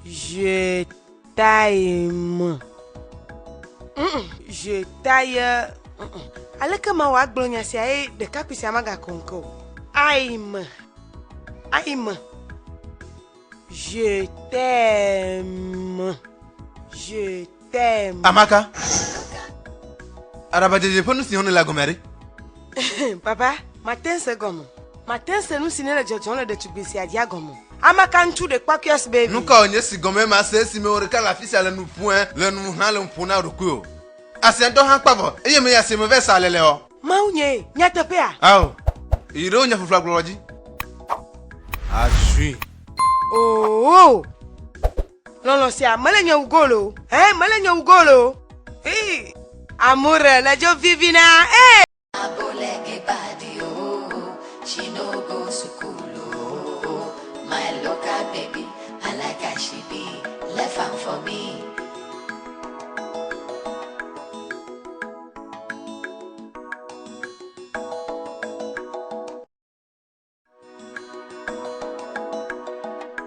Je t'aime. Je t'aime. Aleka ma wa gblonya si ai de kapisi amaga konko. Aime. Je t'aime. Je t'aime. Amaka. Araba jeje ponu si on la gomere. Papa, matin c'est gomo. Matin c'est nous signer le jojo le de tubisi adia gomo. Amaka ntu de kwakios baby. Nuka onye si gome ma se si me orika la fisi ala nu point le nu han le mpona roku. Asento han kpavo. Eye me ya se me versa lele o. Maunye, nyatepe a. Aw. Ire onya fufla gloroji. Asui. Oh. Lolo si amalenya ugolo. Malenya ugolo. Amore, la jo vivina. Aboleke body, oh, she no go school, oh, my local baby, I like how she be, left hand for me.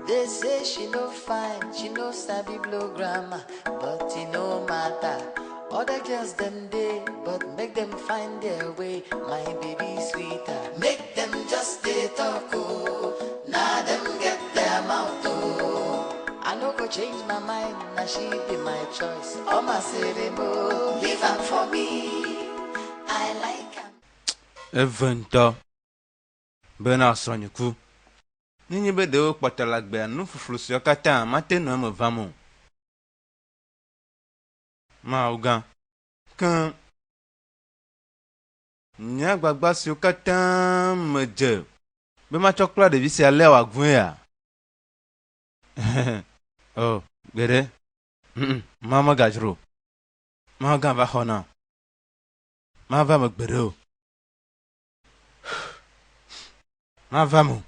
They say she no fine, she no sabi blow grammar, but it no matter. Other girls them day, but make them find their way. My baby sweeter, make them just stay talk. Oh, now them get their mouth. Oh, I no go change my mind. Now she be my choice. Oh my ceremony, leave her for me. I like her. Eventa. Bena sonyiku. Nini be de o patala gbe anu fufulusi okata mate no mo vamo. Ma ugan kan nya gbagba si okata meje be ma chokla de visi ale wa gun ya. Oh gere mama gajro ma ga ba hona ma va me gbere ma va mo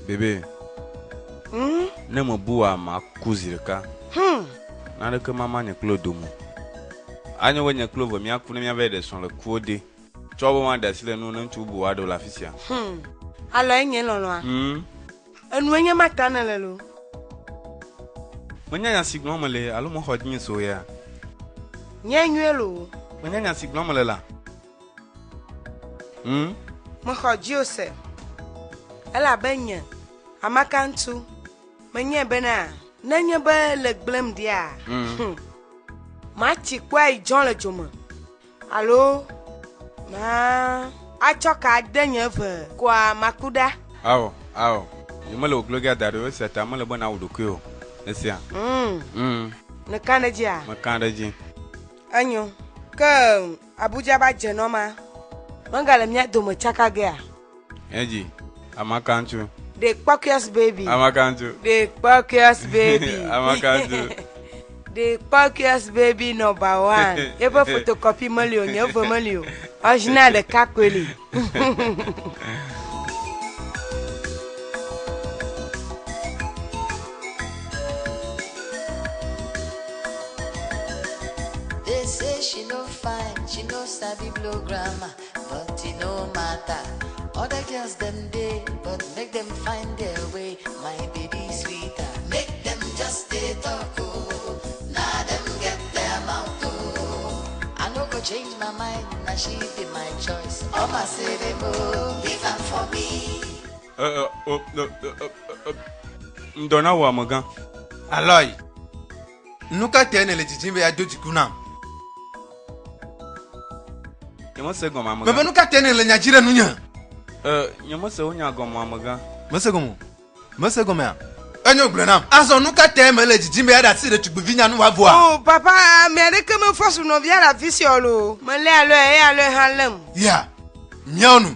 bébé ne mo buwa ma kuzirka na de que maman ne clodomo anyo wenye clovo mi akune mi avede son le kuode chobo ma da sile no ntu buwa do la fisia Alo enye lolo a. Enu enye matana lelo. Manya signal mele alo mo hodni so ya Nye nywelo. manya signal mele la Mo hoji ose. Ela benya. Amaka ntu. Menye bena. Nanye be le gblem dia. Ma ti kwa ijon le jomo. Allo. Ma achoka denye ve kwa makuda. awo yemele ogloga daro seta mele bona wudukyo esia Ne kanajia. makanda ji Anyo. Ka Abuja ba jenoma. Mangala mnya domo chaka gea. eji amakanchu The Quackers baby. amakanchu The Quackers baby. amakanchu The Quackers baby number 1. Ebe photocopy malio, nyevo malio. Original de Kakweli. They say she no fine, she no sabi blow grammar, but it no matter. Other girls them day, but make them find their way. My baby sweeter, make them just stay talk. Oh, now them get their mouth. Oh, I no go change my mind. Now she be my choice. Oh my ceremony, leave her for me. ndona wa magan Aloy. Nuka tene le jijimbe ya doji kuna. yemo se goma Bebe magan nuka tene le nyajire nunya. yemo se onya goma magan Masegomo. Masegome a. Enyo gblena. Aso nuka tene le jijimbe ya da si de tugbivinya nu wavoa. Oh papa, me de que me force no via la visiolo. Me le alo halem. Ya. Nyonu.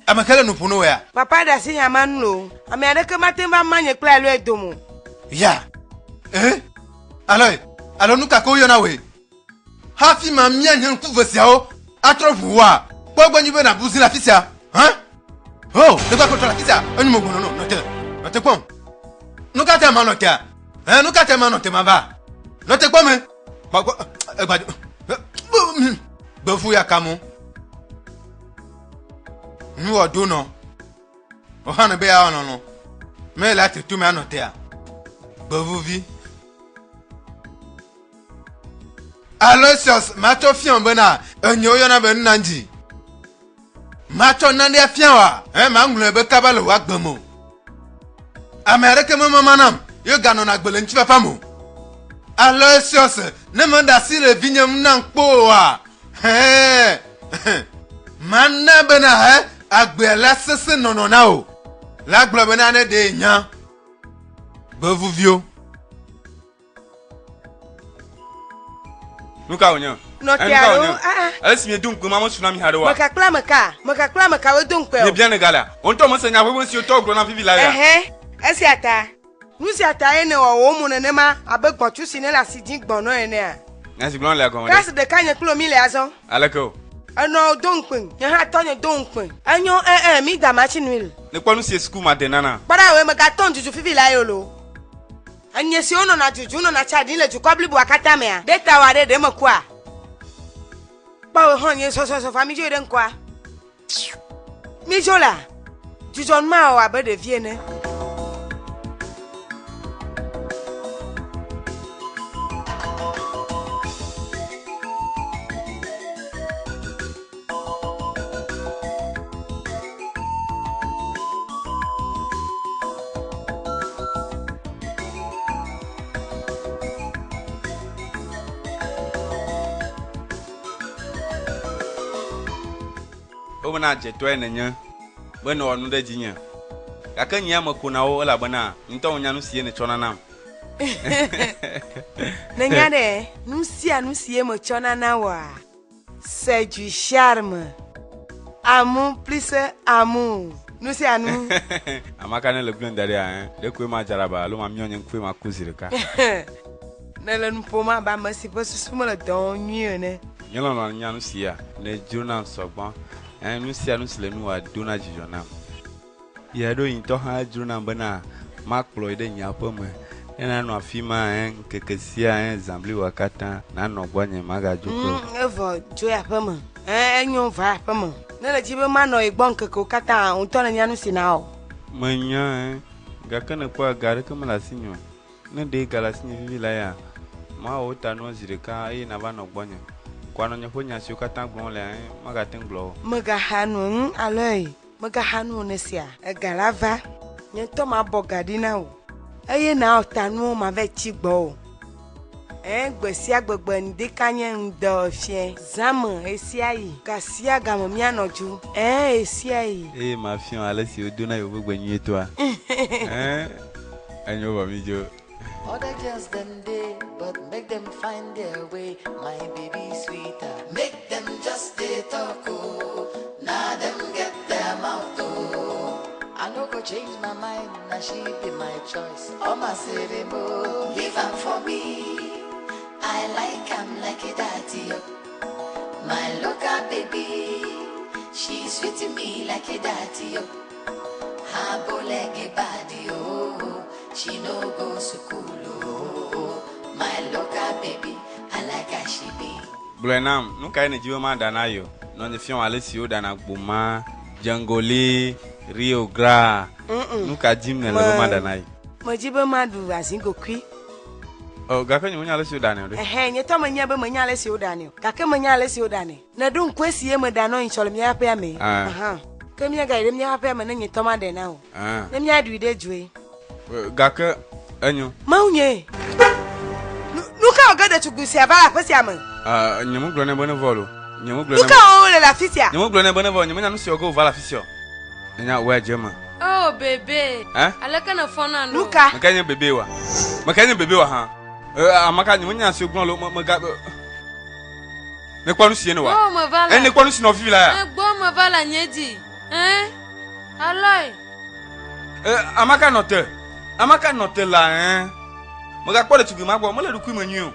Amakele nu puno ya. Papa da si yaman lo. Me de que matemba manye kla alo edomo. Ya. Aloy. Alo nuka ko yo na we. Hafi ma mia nyen kuvesia o. Atrofuwa. Gbogbo nyi be na buzi la fisia. Oh, de kwa ko la fisia. Enyu mo no. Note pon. Nuka te ma note. Nuka te ma note ma ba. Note pon me. Ba Bofu ya kamu. Nwo do no. O hanu be ya no. Mais là, tu m'as noté. Vous vi. Aloysius, macho fion bena, enyo yona ben nanji. Macho nande fianwa, mangule be kabalo wa gbomo. America mama manam, yo gano na gbele nchi papa mo. Aloysius, ne manda si le vinyam nan kpo wa. Manna bena agbe la sese nonona o. La gble bena ne de nya. Bevu vio. Nuka onyo. No tiaro. Alesi mi dun kuma mo tsunami hado wa. Maka kla we dun pe. Ni bien gala. On to mo senya bo si o to gro na fifi la ya. Esi ata. Nusi ata ene wo mu ne ma abegbon tu si ne la si din gbon no ene a. Na si gbon le akon. Kas de kanye klo mi le azon. Aleko. Ano dun pin. Ya ha tonye dun pin. Anyo mi da machin will. Ne kwanu si school ma denana. Para we maka ton juju fifi la yo lo. Anye si ono na juju no na chadi le ju kwabli bu akata me a. Data wa de mo kwa. Ba we hon ye so fami jo de nkwa. Mi jola. Jujon ma wa be de vie ne. Obana je to enenya bena onu da jinya aka nya makuna wo la bana nto nya no sie ne chona nam Nenya de nu sie mo chona na wa c'est du charme amour plus amour nu si anu amaka ne le glen dare de ko ma jaraba lo ma mi onye nkwe ma kuzirika na le npo ma ba ma si po susu mo le don nyu ne nyelo no nya no sie ne juna sogbon nu si anu sile nu wa dona jijona ya do yin to ha juna bana makplo ide nya pome ena no afima kekesia zambli wakata na no gbanye maga joko evo joya pome enyo va pome na le jibe ma no igbon keke kata on to na nya nu si na o manya ga kana kwa gare kama la sinyo na de gala sinyo vivi la ya ma o tanu zirika na ba no gbanye kwano nyapo nyasi ukata gbon le maga tenglo maga hanu aloi maga hanu nesia egalava nyeto ma bogadina o eye na otanu ma ve chigbo gbesi agbegbe ndi kanye ndo fie zam esiayi kasia gamo mi anoju esiayi ma fion alesi odona yo gbegbe nyi to a enyo ba mi jo. Other girls them day, but make them find their way. My baby sweeter, make them just stay talk. Oh, now them get their mouth. Oh, I no go change my mind. Now she be my choice. Oh my city mo, leave am for me. I like am like a daddy. My local baby, she sweet to me like a daddy. Her bow like a body. Oh, she no go school. My local baby, I like how she be. Blenam, nuka ene jiwa ma danayo. No ne fion alesi o dana gboma, Jangoli, Rio Gra. Nuka jim ne lebo ma danayo. Mo jibe ma du asingo kwi. Oh, gaka nyi alesi o danayo de. Nye to manya be manya alesi o danayo. Gaka manya alesi o danayo. Na du nkwesi e me dano incholo mi ape ame. Kemia ga ire mi ape ame na nyi to ma de na o. Na mi adu ide jwe. Gaka enyo. Maunye. Nuka ogade tugusi abala pesi ame. Nyemu glone bone volo. Nuka ole la fisia. Nyemu glone bone volo, nyemu nya no si ogo vala fisio. Nya we jema. Oh bebe. Aleka na fona no. Nuka. Makanya bebe wa. Makanya bebe wa ha. Amaka nyemu nya si ogun lo maga. Ne kwanu sie ne wa. Oh ma vala. Ne kwanu si no fifi la ya. Gbo ma vala nyedi. Aloi. Amaka note la Maga kwa tugi magbo mo le ruku manyu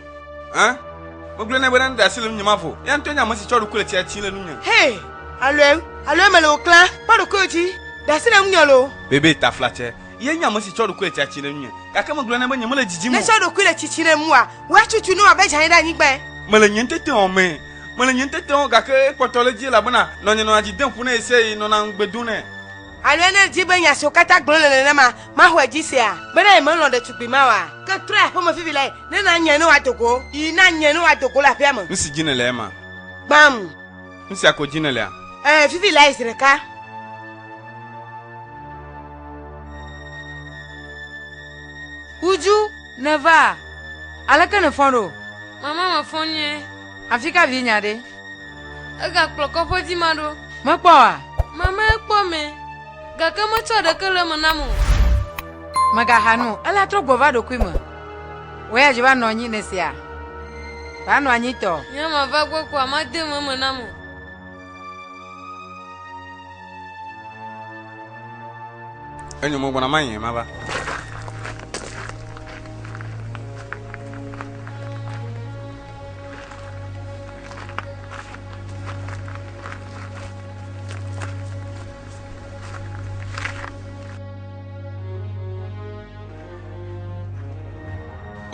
mo gbe na bana da silim nyamafo ya nto nya mo si choru kule ti le nunya hey alo mele okla paro koji da silim nyalo bebe ta flache ye nya mo si choru kule ti le nunya kaka mo gbe na banya mo le jiji mo le choru kule ti le muwa wa chuchu no abeja ida nyigbe mo le nyentete o me mo le nyentete o kaka potole ji la bana no nyi no aji den fu na ese no na ngbedu ne alene dibenya sokata glole na ma hwaji se a bena e mo de tupi ma wa ka tra po mo fifi lai ne na nya no atoko yi na nya no atoko la pe mo nsi jinele ma bam nsi akojinele a fifi lai sireka Uju neva alaka ne fondo mama ma fonye afika vinya de aga kloko podi mado mapo a mama ekpo me gaka mo cho de kele mo namu maga hanu ala tro bova do kwima we ajiba no nyi nesia ba no anyi to nyama va gwo kwa ma de mo namu enyo mo bona manye maba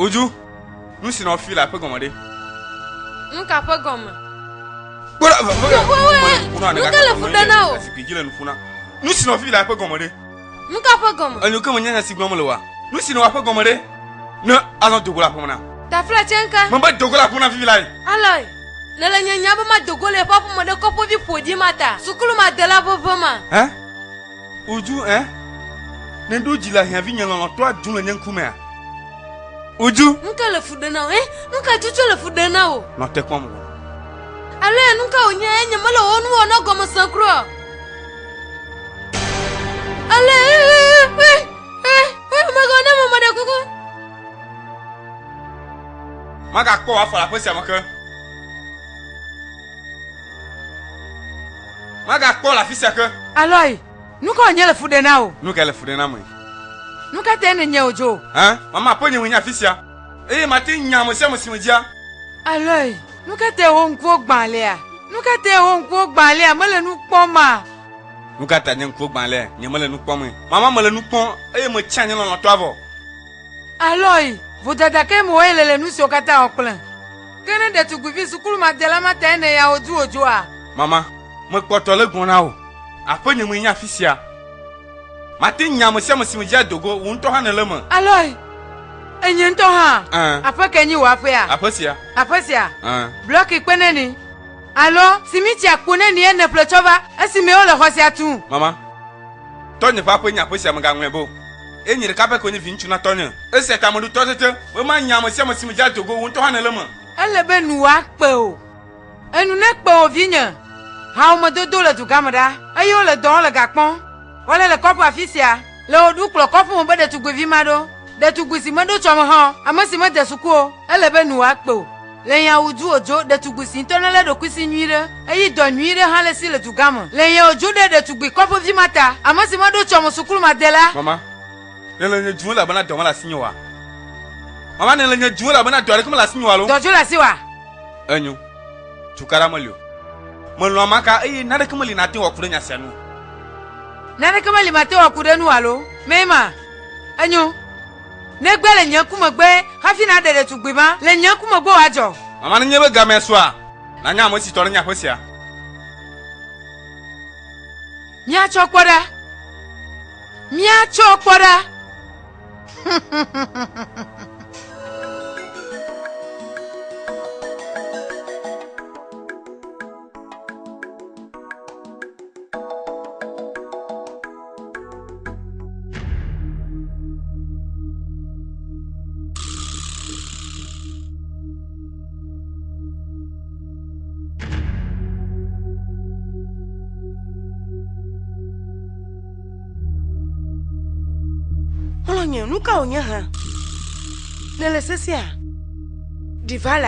Uju, nous si no feel la pe gomode. Nka pe goma. Bora, nka le fudana o. Sikijile nfuna. Nous si no feel la pe gomode. Nka pe goma. Anyo ke munya si gomole wa. Nous si no pe gomode. No, alon dogola pomna. Ta fla chenka. Mamba dogola pomna fi lai. Aloi. Nela nyanya ba ma dogole pa po mo de kopo vi podi mata. Sukulu ma de la bobo ma. Uju, Nendo jila hia vi nyalo to adun le nyankume a. Uju nka le fudana nka tutu le fudana o no te kwam ale nka onye enye mala onu ono gomo sankro ale magona mama de kuku maga ko afala pese amaka maga ko la fisi aka aloi nka onye le fudana o nuka le fudana mo nuka tene nye ojo mama ponye winya fisia mati nyamo se mosimujia aloi nuka te honkwo gbanle a nuka te honkwo gbanle a male nu poma nuka ta nyankwo gbanle nye male nu pom mama male nu pon mo chanye no to avo aloi vodada ke mo elele nu si okata okplan kene de tuguvi sukulu ma de la mata ene ya oju ojo a mama mo kpoto le gun na o aponye winya fisia mati nyamo se mosimujia dogo won to ha na lema aloi enye nto ha afa kenyi wa afa ya afasia block ikpeneni alo simiti akune ni ene plechova asime ole hosi atu mama tonye papa nya afasia mga nwebo enyire kape ko ni vinchu na tonye ese tamodu totete we ma nya mo se mo simija togo won to hanele mo elebe nu wa pe o enu ne pe o vinya ha o mododo le tugamada ayo le don le gapon wala le kopo afisia le odu klo kopo mo bede tugwevi mado de tugusi mado chomo ha amasi mo de suko elebe nu wa pe o le yan uju ojo de tugusi tonele do kwisi nwire ayi do nwire ha le si le tugamo le yan ojo de tugbi kopo vi mata amasi mo do chomo sukulu madela mama nele nye juo la bana do la sinyowa mama nele nye juo la bana do kuma la sinyowa lo dojo la siwa enyu tukara molio molwa maka na de kuma li na tin wakure nya senu na de kuma li mate wakure nu alo mema enyu ne gbe le nyan kuma gbe hafi na de tugbi ma le nyan kuma gbo ajo mama ne nyebe game so a na nya mo si tore nya fosia mia chokora Olonye nuka onya ha nele sesia diva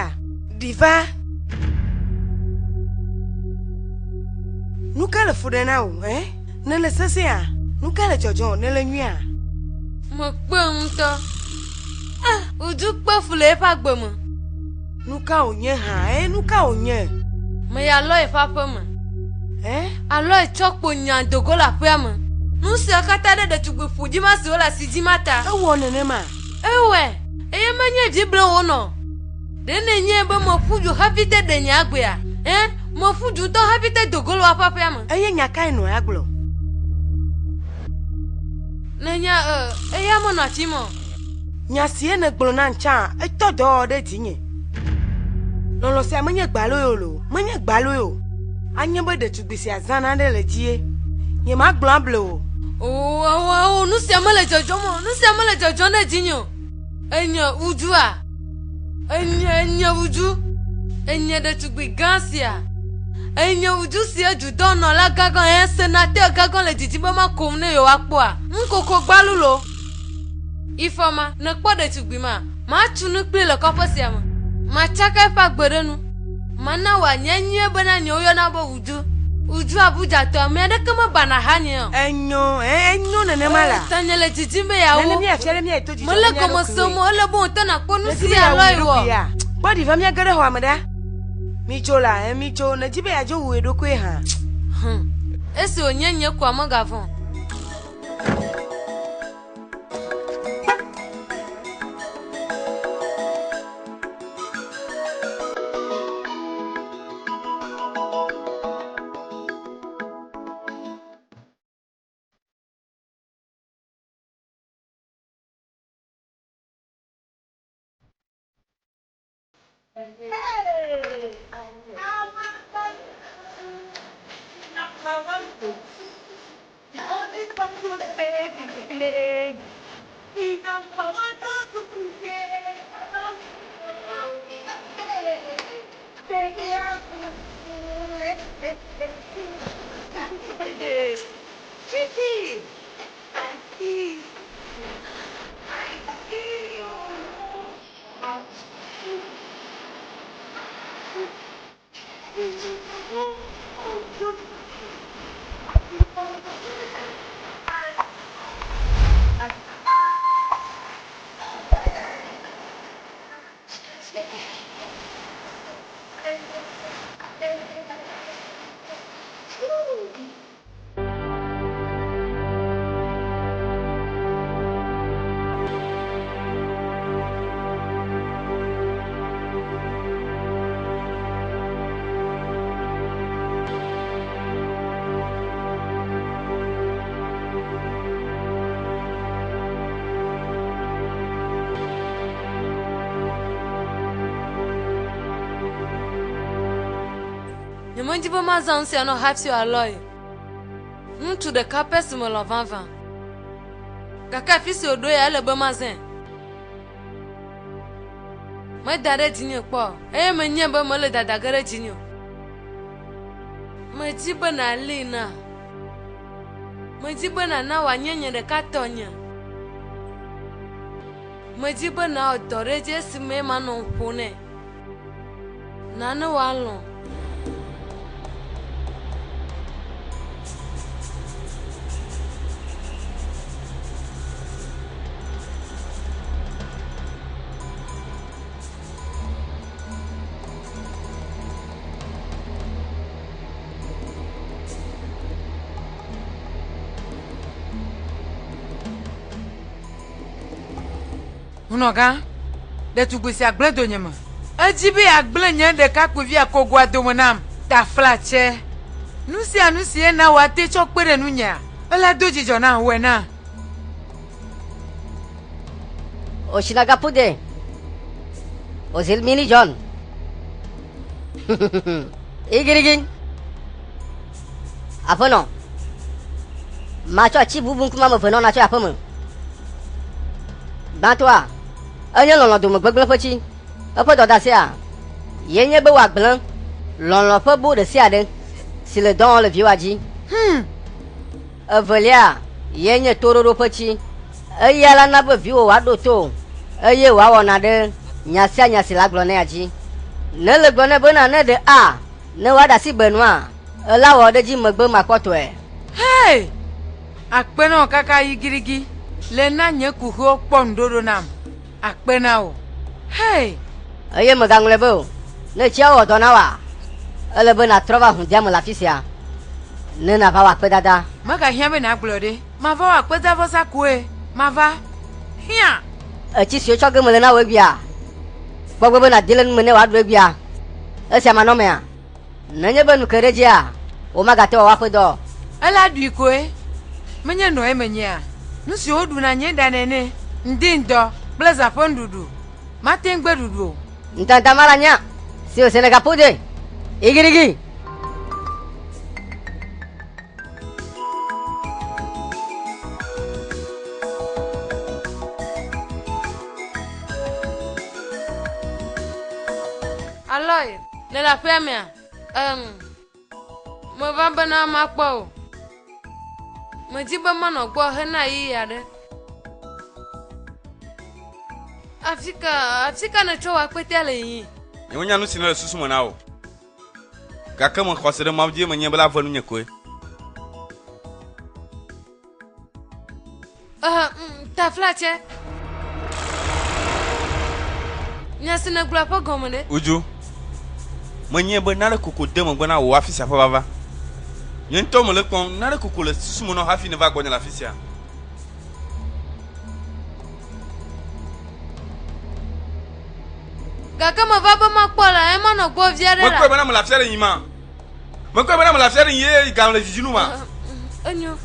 nuka le fudena o nele sesia nuka le jojo nele nwia mo pe nto ojú pe fule pa gbe mo nuka onya ha nuka onya me ya lo ifa pe mo alo ichopo nyan dogola pe mo nusi akata de tugbe fuji ma si ola si jimata ewo nene ma ewe eye manye jible wono de ne nye be mo fuju habite de nyagbe a mo fuju to habite dogolo apapa ma eye nyaka ino aglo Nenya eya mo na chimo. Nya sie ne gblo na ncha e to do de tinye. Lolo se menye gbalo yo lo, menye gbalo yo. Anye be de tugbisi azana de lejie. Ye ma gblo blo. Oh, nu se amale jojo mo, nu se amale jojo na jinyo. Enya udua. Enya udu. Enya de tugbi gansia. Enya udu si eju don no la gagan en senateur gagan le titi ba ma komne yo apo a. Nkoko gbalu lo. Ifoma ne kpo de tugbi ma tunu pe le kopo si ama. Ma chaka fa gberenu. Mana wa nyenye bana nyo yo na bo udu. Udu Abuja to me de kama bana hanyo. Enyo ne mala. Tanyele titi me ya wo. Ne mi afia mi eto ji. Mole komo somo le bon tana konu si aloi wo. Body va mi agere ho amada. Mi chola, mi cho na jibe ajo wo edoko e ha. Ese onyenye kwa magavon. Monjibo mazansi ano hapsi aloi. Ntu de kapesi mo lovanvan. Kaka fisi odo ya lebe mazen. Ma dare jinyo po. Me nyembe mo le dadagare jinyo. Ma jibo na lina. Ma jibo na wanyenye de katonya. Ma jibo na odoreje sime mano pone. Nanu walon. Unoga de tugbisi agble donyema ajibi agble nya de ka kwevi akogwa domonam ta flache nusi na wate chokpere nunya ola doji jona wena Oshinaga pude Ozil mini John Igirigin Apono Macho achi bubun kuma mo feno na cho apomo Bantwa Anya lon do mo gbegble pochi Apo do da sia Yenye be wa gblan lon pe bu de sia de Si le don le vieux a dit Volia Yenye tororo pochi Ayala na be vieux wa do to Aye wa wona de Nyasia nyasi la glone a dit Ne le glone bona ne de a Ne wa da si benwa La wa de ji mogbe makoto e Hey Akpeno kaka igirigi Le na nye kuho pondoro nam Akpena o Hey Aye mo gangle bo Ne chia o dona wa Ele bona trova hundiamo la fisia Ne na va wa pedada Maka hiambe na glode Ma va wa peda vosa kwe Ma va Hia Chi sio choge mo na we bia Gbogbo bona dilen mo ne wa do bia E sia ma no me a Ne nye benu kerejia O maga te wa pedo Ala dui kwe Menye no e menye nu si odu na nye danene ndi ndo blaza fondudu matengbe dudu Ntanta maranya. Si o sene kapude. Igirigi. Aloy, ne la première. Mo va bana ma po. Mo ji ba ma no gbo he na yi ya de. Afrika na cho wa pete le yi. Nyonya no sinale susu mo nawo. Kaka mo khosere mabje mo nyebala vonu nyekoe. Ta flache. Nya sina gula po gomone. Uju. Mo nyebe na le koko de mo gbona wo afisa fa baba. Yento mo le kon na le koko le susu mo no hafi ne va gonya la fisia. Kaka mo va ba ma po la e mo no gbo viere la. Mo ko bana mo la fiere yima. Mo ko bana mo la fiere ye gan le jijinu ma. Enyo.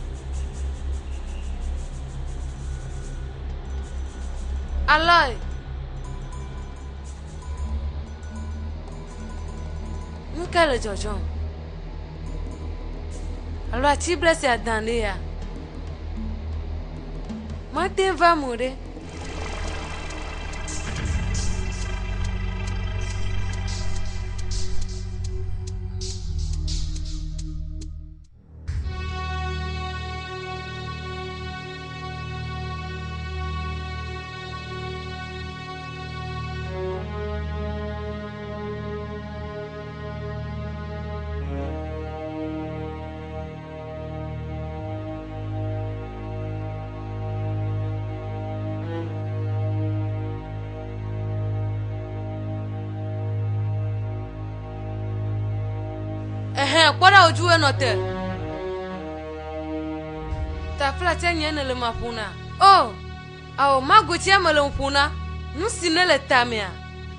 Aloy. Mukale Jojo. Alors tu blesses à Dandia. Martin va mourir. Kwara ojuwe note. Ta flate nyene le mapuna. Oh, awo maguchi amele mpuna. Nusi ne le tamia.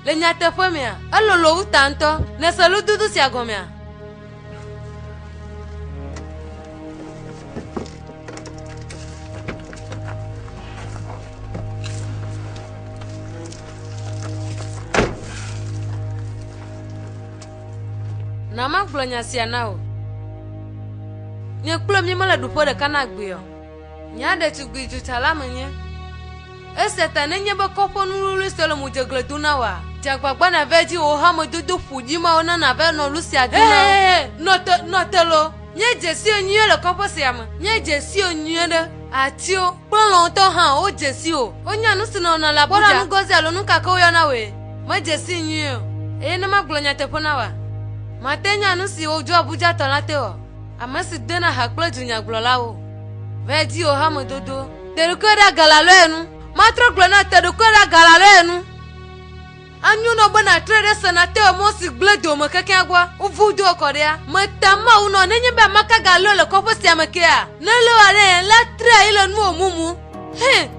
Le nyate femia. Alolo utanto. Ne salu dudu si agomia. Nama glonya sianao. Nye klo mi mala dupo de kana gbe o. Nya de tu gbe ju talama nye. Eseta ne nye be kopo nulu selo mu jegle dunawa. Jagbagba na veji o ha mo dudu fuji ma ona na ve no lusi aduna. Notelo. Nye jesi onye le kopo siama. Nye jesi onye de atio. Plon to ha o jesi o. Onya nu sino na la buja. Bora ngozi alo nu kaka oya na we. Ma jesi nye o. E na ma glonya tepona wa. Matenya nu si ojo Abuja tonate o. Amasi dena hakple junya glola o. Veji o ha mo dodo. Terukera galalo enu. Matro glona terukera galalo enu. Anyu no bona trade senate o mo si gledo mo keke agwa. Uvudu okoria. Matama uno nenye be maka galo le kopo si amekea. Nelo are la tra ilo nu omumu. He.